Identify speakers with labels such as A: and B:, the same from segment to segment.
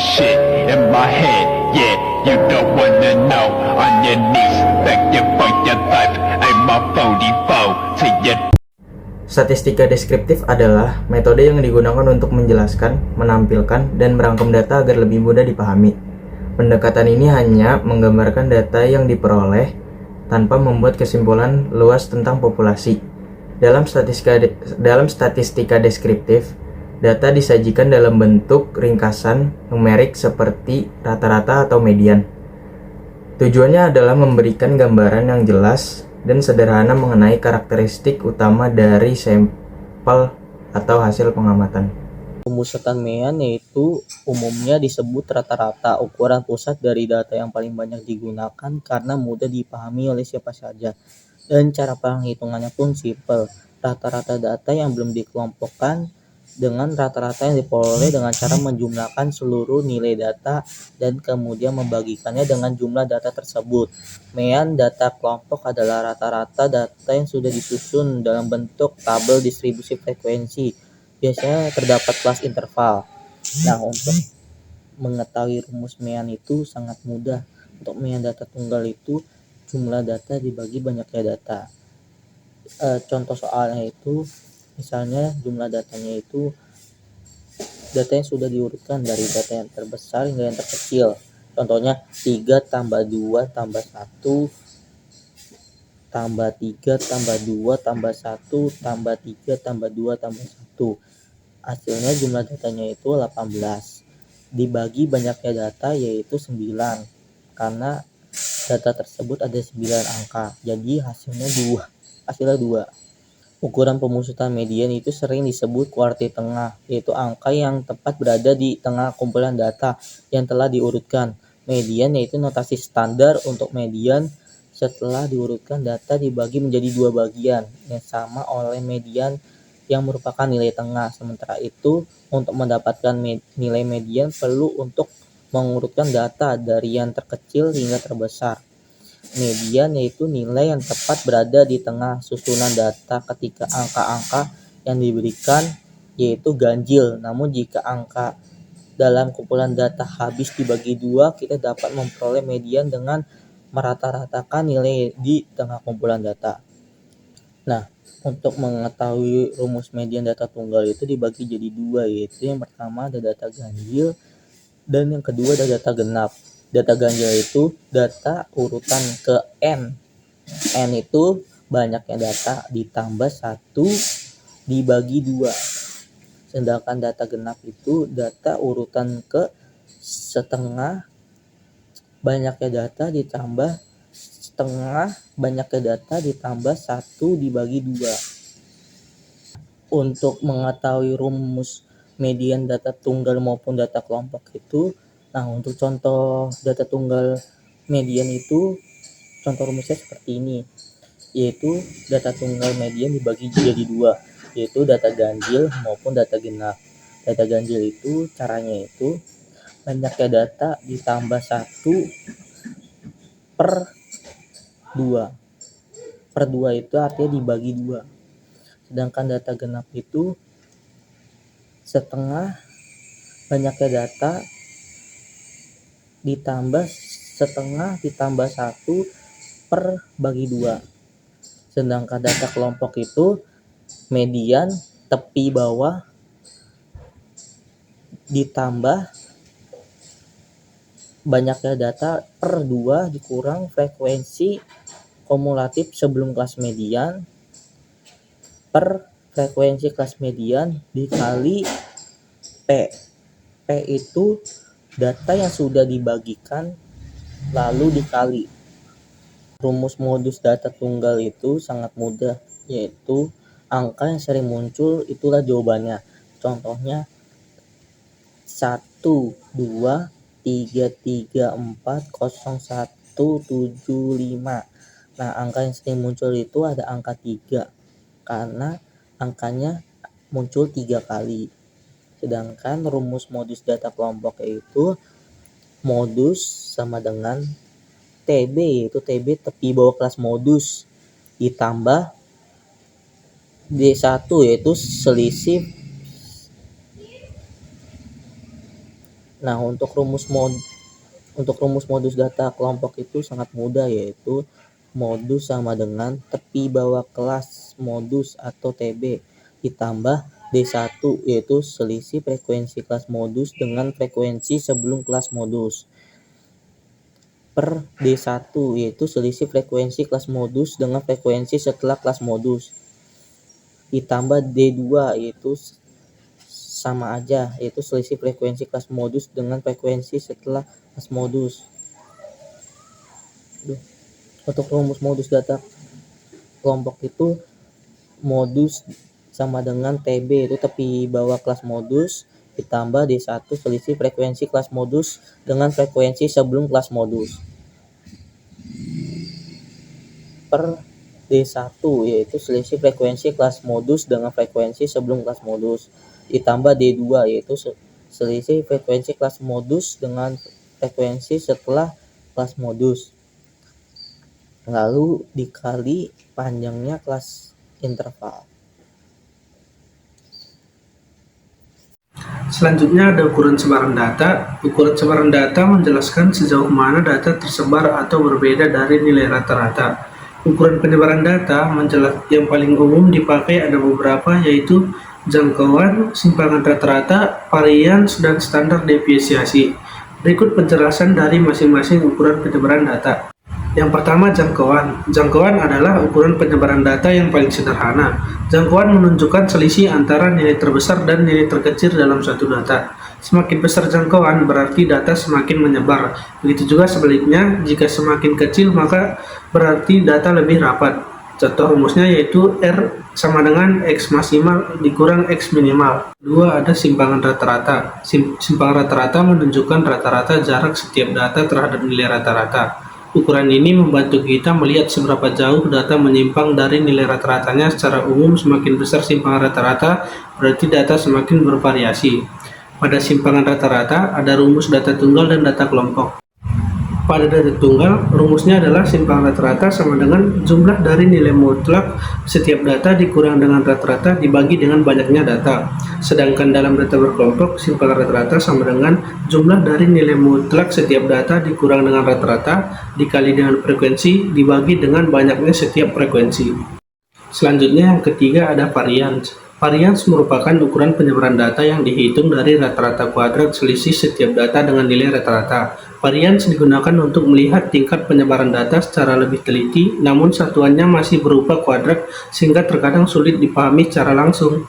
A: shit in my head. Yeah, you don't wanna know. On your knees, begging for your life. I'm a 44 to your.
B: Statistika deskriptif adalah metode yang digunakan untuk menjelaskan, menampilkan, dan merangkum data agar lebih mudah dipahami. Pendekatan ini hanya menggambarkan data yang diperoleh tanpa membuat kesimpulan luas tentang populasi. Dalam statistika deskriptif, data disajikan dalam bentuk ringkasan numerik seperti rata-rata atau median. Tujuannya adalah memberikan gambaran yang jelas dan sederhana mengenai karakteristik utama dari sampel atau hasil pengamatan.
C: Pemusatan MEAN yaitu umumnya disebut rata-rata, ukuran pusat dari data yang paling banyak digunakan karena mudah dipahami oleh siapa saja. Dan cara penghitungannya pun simpel. Rata-rata data yang belum dikelompokkan dengan rata-rata yang diperoleh dengan cara menjumlahkan seluruh nilai data dan kemudian membagikannya dengan jumlah data tersebut. MEAN data kelompok adalah rata-rata data yang sudah disusun dalam bentuk tabel distribusi frekuensi. Biasanya terdapat kelas interval. Nah, untuk mengetahui rumus MEAN itu sangat mudah. Untuk MEAN data tunggal itu jumlah data dibagi banyaknya data. Contoh soalnya itu misalnya jumlah datanya itu data yang sudah diurutkan dari data yang terbesar hingga yang terkecil. Contohnya 3 tambah 2 tambah 1 tambah 3 tambah 2 tambah 1 tambah 3 tambah 2 tambah 1. Hasilnya jumlah datanya itu 18. Dibagi banyaknya data yaitu 9. Karena data tersebut ada 9 angka. Jadi hasilnya 2. Ukuran pemusatan median itu sering disebut kuartil tengah, yaitu angka yang tepat berada di tengah kumpulan data yang telah diurutkan. Median yaitu notasi standar untuk median setelah diurutkan data dibagi menjadi 2 bagian yang sama oleh median yang merupakan nilai tengah. Sementara itu, untuk mendapatkan nilai median perlu untuk mengurutkan data dari yang terkecil hingga terbesar. Median yaitu nilai yang tepat berada di tengah susunan data ketika angka-angka yang diberikan yaitu ganjil. Namun jika angka dalam kumpulan data habis dibagi 2, kita dapat memperoleh median dengan merata-ratakan nilai di tengah kumpulan data. Nah, untuk mengetahui rumus median data tunggal itu dibagi jadi 2, yaitu yang pertama ada data ganjil dan yang kedua ada data genap. Data ganjil itu data urutan ke N. N itu banyaknya data ditambah 1 dibagi 2. Sedangkan data genap itu data urutan ke setengah banyaknya data ditambah setengah banyaknya data ditambah 1 dibagi 2. Untuk mengetahui rumus median data tunggal maupun data kelompok itu, nah untuk contoh data tunggal median itu contoh rumusnya seperti ini, yaitu data tunggal median dibagi jadi 2, yaitu data ganjil maupun data genap. Data ganjil itu caranya itu banyaknya data ditambah 1 per 2. Per 2 itu artinya dibagi 2. Sedangkan data genap itu setengah banyaknya data ditambah setengah ditambah 1 per bagi 2. Sedangkan data kelompok itu median tepi bawah ditambah banyaknya data per 2 dikurang frekuensi kumulatif sebelum kelas median per frekuensi kelas median dikali P. P itu data yang sudah dibagikan lalu dikali. Rumus modus data tunggal itu sangat mudah, yaitu angka yang sering muncul itulah jawabannya. Contohnya 1, 2, 3, 3, 4, 0, 1, 7, 5. Nah, angka yang sering muncul itu ada angka 3 karena angkanya muncul 3 kali. Sedangkan rumus modus data kelompok yaitu modus sama dengan TB, yaitu TB tepi bawah kelas modus ditambah D1 yaitu selisih Nah, untuk rumus modus data kelompok itu sangat mudah, yaitu modus sama dengan tepi bawah kelas modus atau TB ditambah D1, yaitu selisih frekuensi kelas modus dengan frekuensi sebelum kelas modus, per D1, yaitu selisih frekuensi kelas modus dengan frekuensi setelah kelas modus, ditambah D2, yaitu sama aja, yaitu selisih frekuensi kelas modus dengan frekuensi setelah kelas modus. Untuk rumus modus data kelompok itu modus sama dengan TB, itu tepi bawah kelas modus, ditambah D1 selisih frekuensi kelas modus dengan frekuensi sebelum kelas modus, per D1, yaitu selisih frekuensi kelas modus dengan frekuensi sebelum kelas modus, ditambah D2, yaitu selisih frekuensi kelas modus dengan frekuensi setelah kelas modus, lalu dikali panjangnya kelas interval.
D: Selanjutnya ada ukuran sebaran data. Ukuran sebaran data menjelaskan sejauh mana data tersebar atau berbeda dari nilai rata-rata. Ukuran penyebaran data yang paling umum dipakai ada beberapa, yaitu jangkauan, simpangan rata-rata, varians, dan standar deviasi. Berikut penjelasan dari masing-masing ukuran penyebaran data. Yang pertama, jangkauan. Jangkauan adalah ukuran penyebaran data yang paling sederhana. Jangkauan menunjukkan selisih antara nilai terbesar dan nilai terkecil dalam suatu data. Semakin besar jangkauan, berarti data semakin menyebar. Begitu juga sebaliknya, jika semakin kecil, maka berarti data lebih rapat. Contoh rumusnya yaitu R sama dengan X maksimal dikurang X minimal. Kedua, ada simpangan rata-rata. Simpangan rata-rata menunjukkan rata-rata jarak setiap data terhadap nilai rata-rata. Ukuran ini membantu kita melihat seberapa jauh data menyimpang dari nilai rata-ratanya. Secara umum, semakin besar simpangan rata-rata, berarti data semakin bervariasi. Pada simpangan rata-rata, ada rumus data tunggal dan data kelompok. Pada data tunggal, rumusnya adalah simpangan rata-rata sama dengan jumlah dari nilai mutlak setiap data dikurang dengan rata-rata dibagi dengan banyaknya data. Sedangkan dalam data berkelompok, simpangan rata-rata sama dengan jumlah dari nilai mutlak setiap data dikurang dengan rata-rata dikali dengan frekuensi dibagi dengan banyaknya setiap frekuensi. Selanjutnya yang ketiga ada varians. Varians merupakan ukuran penyebaran data yang dihitung dari rata-rata kuadrat selisih setiap data dengan nilai rata-rata. Varians digunakan untuk melihat tingkat penyebaran data secara lebih teliti, namun satuannya masih berupa kuadrat sehingga terkadang sulit dipahami secara langsung.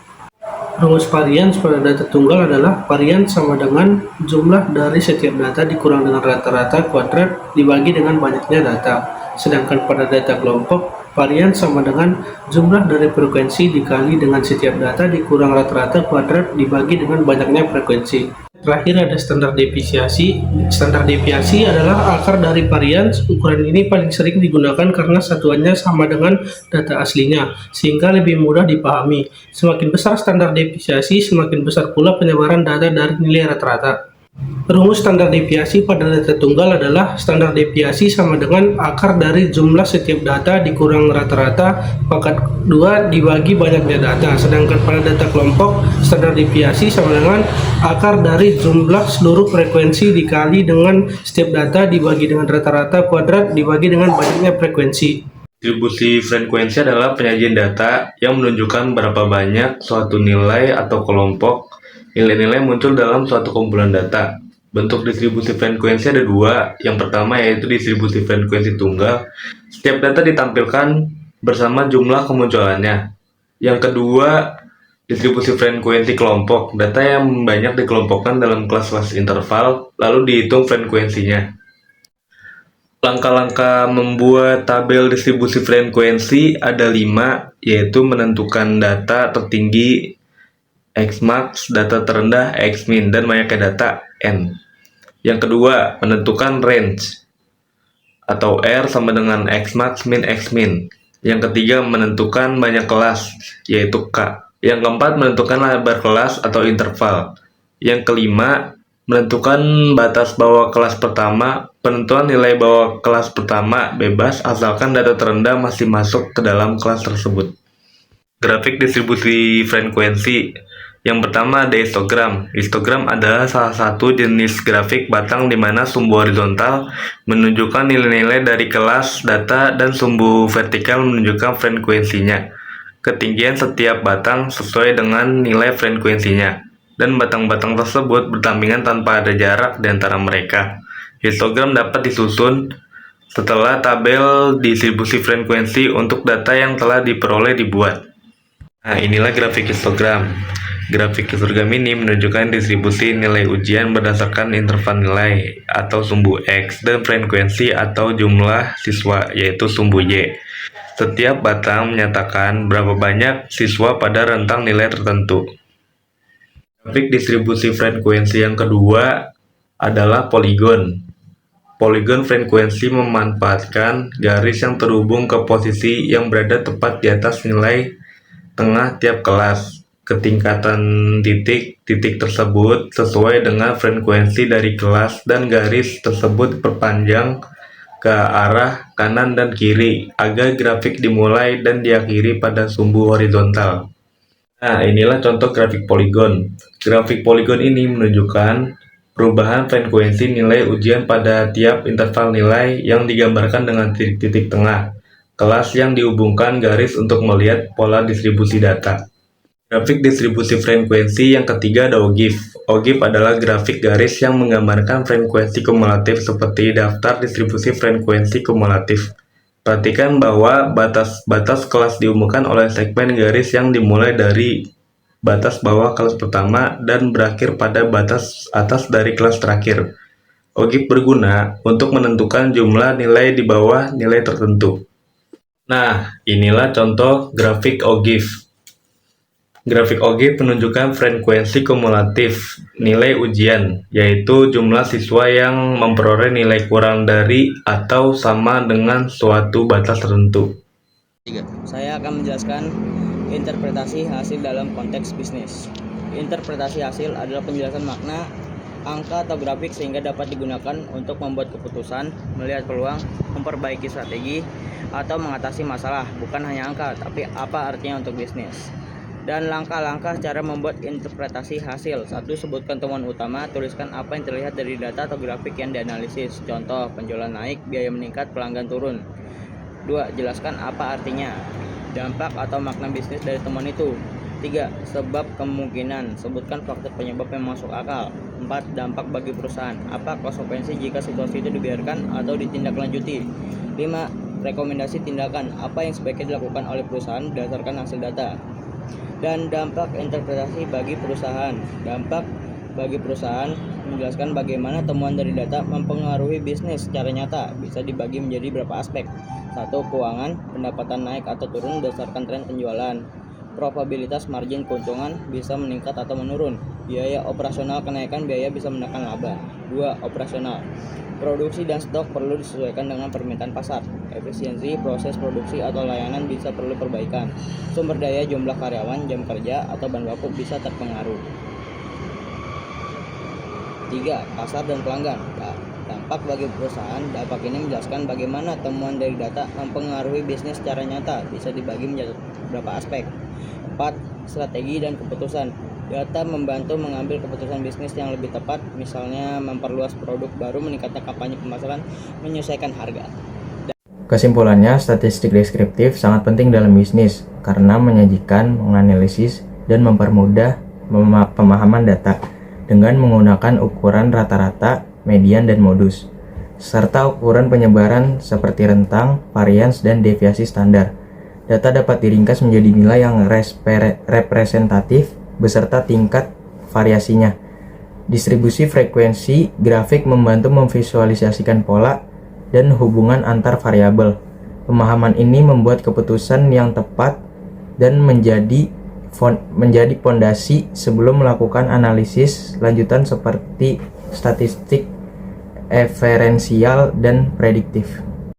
D: Rumus varians pada data tunggal adalah varians sama dengan jumlah dari setiap data dikurang dengan rata-rata kuadrat dibagi dengan banyaknya data. Sedangkan pada data kelompok, varians sama dengan jumlah dari frekuensi dikali dengan setiap data dikurang rata-rata kuadrat dibagi dengan banyaknya frekuensi. Terakhir ada standar deviasi. Standar deviasi adalah akar dari varians. Ukuran ini paling sering digunakan karena satuannya sama dengan data aslinya, sehingga lebih mudah dipahami. Semakin besar standar deviasi, semakin besar pula penyebaran data dari nilai rata-rata. Rumus standar deviasi pada data tunggal adalah standar deviasi sama dengan akar dari jumlah setiap data dikurang rata-rata pangkat 2 dibagi banyaknya data. Sedangkan pada data kelompok, standar deviasi sama dengan akar dari jumlah seluruh frekuensi dikali dengan setiap data dibagi dengan rata-rata kuadrat dibagi dengan banyaknya frekuensi.
E: Distribusi frekuensi adalah penyajian data yang menunjukkan berapa banyak suatu nilai atau kelompok nilai-nilai muncul dalam suatu kumpulan data. Bentuk distribusi frekuensi ada dua. Yang pertama yaitu distribusi frekuensi tunggal. Setiap data ditampilkan bersama jumlah kemunculannya. Yang kedua, distribusi frekuensi kelompok. Data yang banyak dikelompokkan dalam kelas-kelas interval, lalu dihitung frekuensinya. Langkah-langkah membuat tabel distribusi frekuensi ada 5, yaitu menentukan data tertinggi Xmax, data terendah Xmin, dan banyaknya data N. Yang kedua, menentukan range atau R sama dengan Xmax min Xmin. Yang ketiga, menentukan banyak kelas, yaitu K. Yang keempat, menentukan lebar kelas atau interval. Yang kelima, menentukan batas bawah kelas pertama. Penentuan nilai bawah kelas pertama bebas asalkan data terendah masih masuk ke dalam kelas tersebut. Grafik distribusi frekuensi. Yang pertama ada histogram. Histogram adalah salah satu jenis grafik batang di mana sumbu horizontal menunjukkan nilai-nilai dari kelas data dan sumbu vertikal menunjukkan frekuensinya. Ketinggian setiap batang sesuai dengan nilai frekuensinya, dan batang-batang tersebut berdampingan tanpa ada jarak di antara mereka. Histogram dapat disusun setelah tabel distribusi frekuensi untuk data yang telah diperoleh dibuat. Nah, inilah grafik histogram. Grafik histogram ini menunjukkan distribusi nilai ujian berdasarkan interval nilai atau sumbu X dan frekuensi atau jumlah siswa yaitu sumbu Y. Setiap batang menyatakan berapa banyak siswa pada rentang nilai tertentu. Grafik distribusi frekuensi yang kedua adalah poligon. Poligon frekuensi memanfaatkan garis yang terhubung ke posisi yang berada tepat di atas nilai tengah tiap kelas. Ketingkatan titik tersebut sesuai dengan frekuensi dari kelas, dan garis tersebut diperpanjang ke arah kanan dan kiri agar grafik dimulai dan diakhiri pada sumbu horizontal. Nah, inilah contoh grafik poligon. Grafik poligon ini menunjukkan perubahan frekuensi nilai ujian pada tiap interval nilai yang digambarkan dengan titik-titik tengah kelas yang dihubungkan garis untuk melihat pola distribusi data. Grafik distribusi frekuensi yang ketiga ada OGIF. OGIF adalah grafik garis yang menggambarkan frekuensi kumulatif seperti daftar distribusi frekuensi kumulatif. Perhatikan bahwa batas-batas kelas dihubungkan oleh segmen garis yang dimulai dari batas bawah kelas pertama dan berakhir pada batas atas dari kelas terakhir. OGIF berguna untuk menentukan jumlah nilai di bawah nilai tertentu. Nah, inilah contoh grafik OGIF. Grafik OGIF menunjukkan frekuensi kumulatif nilai ujian, yaitu jumlah siswa yang memperoleh nilai kurang dari atau sama dengan suatu batas tertentu.
C: Saya akan menjelaskan interpretasi hasil dalam konteks bisnis. Interpretasi hasil adalah penjelasan makna, angka atau grafik sehingga dapat digunakan untuk membuat keputusan, melihat peluang, memperbaiki strategi, atau mengatasi masalah. Bukan hanya angka, tapi apa artinya untuk bisnis. Dan langkah-langkah cara membuat interpretasi hasil. 1. Sebutkan temuan utama. Tuliskan apa yang terlihat dari data atau grafik yang dianalisis. Contoh, penjualan naik, biaya meningkat, pelanggan turun. 2. Jelaskan apa artinya, dampak atau makna bisnis dari temuan itu. 3. Sebab kemungkinan. Sebutkan faktor penyebab yang masuk akal. 4. Dampak bagi perusahaan. Apa konsekuensi jika situasi itu dibiarkan atau ditindaklanjuti. 5. Rekomendasi tindakan. Apa yang sebaiknya dilakukan oleh perusahaan berdasarkan hasil data. Dan dampak interpretasi bagi perusahaan. Dampak bagi perusahaan menjelaskan bagaimana temuan dari data mempengaruhi bisnis secara nyata. Bisa dibagi menjadi beberapa aspek. 1. Keuangan, pendapatan naik atau turun berdasarkan tren penjualan. Probabilitas margin keuntungan bisa meningkat atau menurun. Biaya operasional, kenaikan biaya bisa menekan laba. 2. Operasional, produksi dan stok perlu disesuaikan dengan permintaan pasar. Efisiensi proses produksi atau layanan bisa perlu perbaikan. Sumber daya, jumlah karyawan, jam kerja, atau bahan baku bisa terpengaruh. 3. Pasar dan pelanggan. Dampak bagi perusahaan. Dampak ini menjelaskan bagaimana temuan dari data mempengaruhi bisnis secara nyata. Bisa dibagi menjadi beberapa aspek. 4. Strategi dan keputusan. Data membantu mengambil keputusan bisnis yang lebih tepat, misalnya memperluas produk baru, meningkatnya kampanye pemasaran, menyesuaikan harga.
B: Kesimpulannya, statistik deskriptif sangat penting dalam bisnis karena menyajikan, menganalisis, dan mempermudah pemahaman data dengan menggunakan ukuran rata-rata, median, dan modus, serta ukuran penyebaran seperti rentang, varians, dan deviasi standar. Data dapat diringkas menjadi nilai yang representatif beserta tingkat variasinya. Distribusi frekuensi grafik membantu memvisualisasikan pola dan hubungan antar variabel. Pemahaman ini membuat keputusan yang tepat dan menjadi pondasi sebelum melakukan analisis lanjutan seperti statistik, eferensial, dan prediktif.